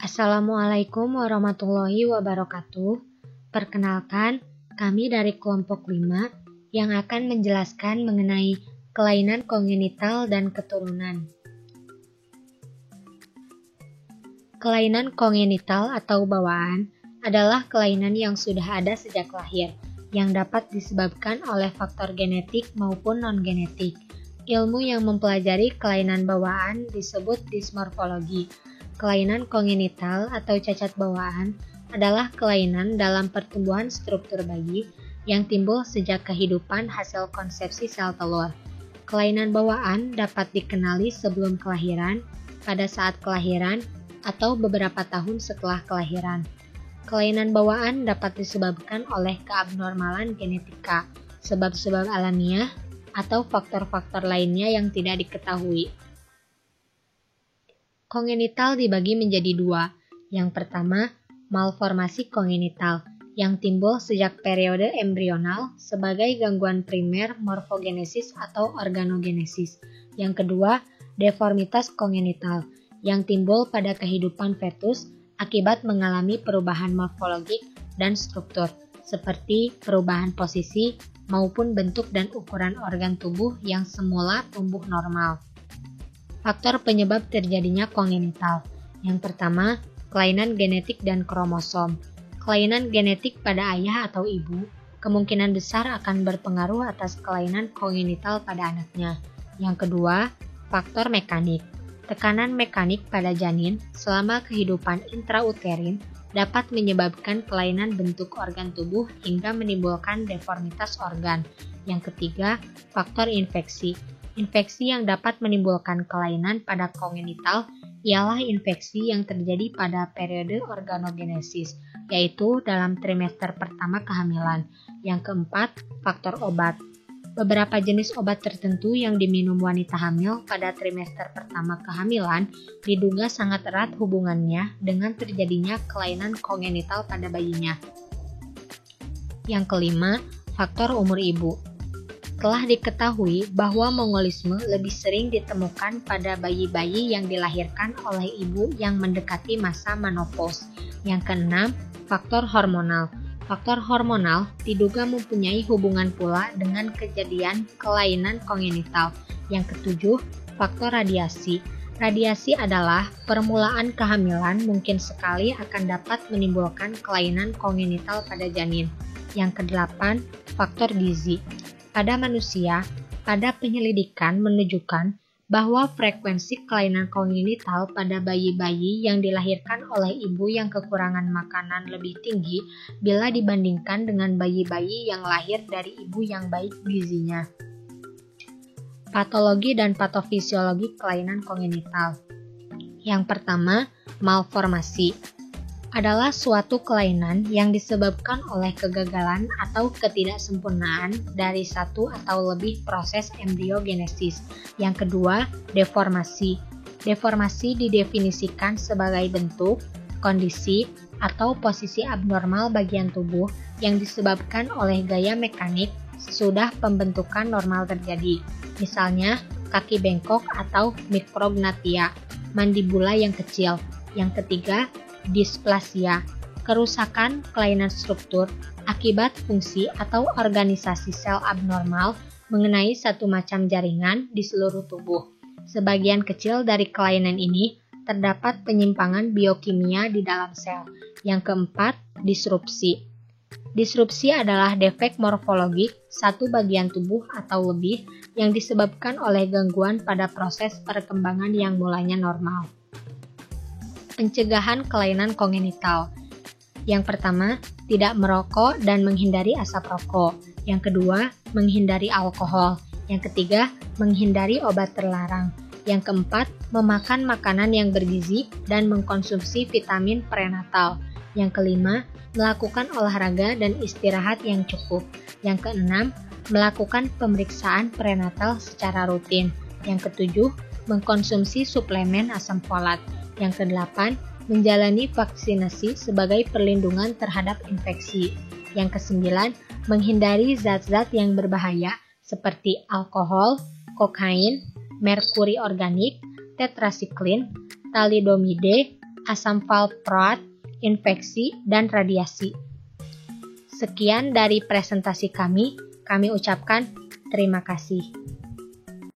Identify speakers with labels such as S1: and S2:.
S1: Assalamualaikum warahmatullahi wabarakatuh. Perkenalkan, kami dari kelompok 5 yang akan menjelaskan mengenai kelainan kongenital dan keturunan. Kelainan kongenital atau bawaan adalah kelainan yang sudah ada sejak lahir, yang dapat disebabkan oleh faktor genetik maupun non-genetik. Ilmu yang mempelajari kelainan bawaan disebut dismorfologi. Kelainan kongenital atau cacat bawaan adalah kelainan dalam pertumbuhan struktur bayi yang timbul sejak kehidupan hasil konsepsi sel telur. Kelainan bawaan dapat dikenali sebelum kelahiran, pada saat kelahiran, atau beberapa tahun setelah kelahiran. Kelainan bawaan dapat disebabkan oleh keabnormalan genetika, sebab-sebab alamiah, atau faktor-faktor lainnya yang tidak diketahui. Kongenital dibagi menjadi dua. Yang pertama, malformasi kongenital, yang timbul sejak periode embrional sebagai gangguan primer morfogenesis atau organogenesis. Yang kedua, deformitas kongenital, yang timbul pada kehidupan fetus akibat mengalami perubahan morfologik dan struktur, seperti perubahan posisi maupun bentuk dan ukuran organ tubuh yang semula tumbuh normal. Faktor penyebab terjadinya kongenital. Yang pertama, kelainan genetik dan kromosom. Kelainan genetik pada ayah atau ibu kemungkinan besar akan berpengaruh atas kelainan kongenital pada anaknya. Yang kedua, faktor mekanik. Tekanan mekanik pada janin selama kehidupan intrauterin dapat menyebabkan kelainan bentuk organ tubuh hingga menimbulkan deformitas organ. Yang ketiga, faktor infeksi. Infeksi yang dapat menimbulkan kelainan pada kongenital ialah infeksi yang terjadi pada periode organogenesis, yaitu dalam trimester pertama kehamilan. Yang keempat, faktor obat. Beberapa jenis obat tertentu yang diminum wanita hamil pada trimester pertama kehamilan diduga sangat erat hubungannya dengan terjadinya kelainan kongenital pada bayinya. Yang kelima, faktor umur ibu. Telah diketahui bahwa mongolisme lebih sering ditemukan pada bayi-bayi yang dilahirkan oleh ibu yang mendekati masa menopause. Yang keenam, faktor hormonal. Faktor hormonal diduga mempunyai hubungan pula dengan kejadian kelainan kongenital. Yang ketujuh, faktor radiasi. Radiasi adalah permulaan kehamilan mungkin sekali akan dapat menimbulkan kelainan kongenital pada janin. Yang kedelapan, faktor gizi. Pada manusia, pada penyelidikan menunjukkan bahwa frekuensi kelainan kongenital pada bayi-bayi yang dilahirkan oleh ibu yang kekurangan makanan lebih tinggi bila dibandingkan dengan bayi-bayi yang lahir dari ibu yang baik gizinya. Patologi dan patofisiologi kelainan kongenital. Yang pertama, malformasi adalah suatu kelainan yang disebabkan oleh kegagalan atau ketidaksempurnaan dari satu atau lebih proses embriogenesis. Yang kedua, deformasi. Deformasi didefinisikan sebagai bentuk, kondisi, atau posisi abnormal bagian tubuh yang disebabkan oleh gaya mekanik sesudah pembentukan normal terjadi. Misalnya, kaki bengkok atau mikrognathia, mandibula yang kecil. Yang ketiga, displasia, kerusakan kelainan struktur akibat fungsi atau organisasi sel abnormal mengenai satu macam jaringan di seluruh tubuh. Sebagian kecil dari kelainan ini terdapat penyimpangan biokimia di dalam sel. Yang keempat, disrupsi. Disrupsi adalah defek morfologik satu bagian tubuh atau lebih yang disebabkan oleh gangguan pada proses perkembangan yang mulanya normal. Pencegahan kelainan kongenital. Yang pertama, tidak merokok dan menghindari asap rokok. Yang kedua, menghindari alkohol. Yang ketiga, menghindari obat terlarang. Yang keempat, memakan makanan yang bergizi dan mengkonsumsi vitamin prenatal. Yang kelima, melakukan olahraga dan istirahat yang cukup. Yang keenam, melakukan pemeriksaan prenatal secara rutin. Yang ketujuh, mengkonsumsi suplemen asam folat. Yang kedelapan, menjalani vaksinasi sebagai perlindungan terhadap infeksi. Yang kesembilan, menghindari zat-zat yang berbahaya seperti alkohol, kokain, merkuri organik, tetrasiklin, thalidomide, asam valproat, infeksi, dan radiasi. Sekian dari presentasi kami ucapkan terima kasih.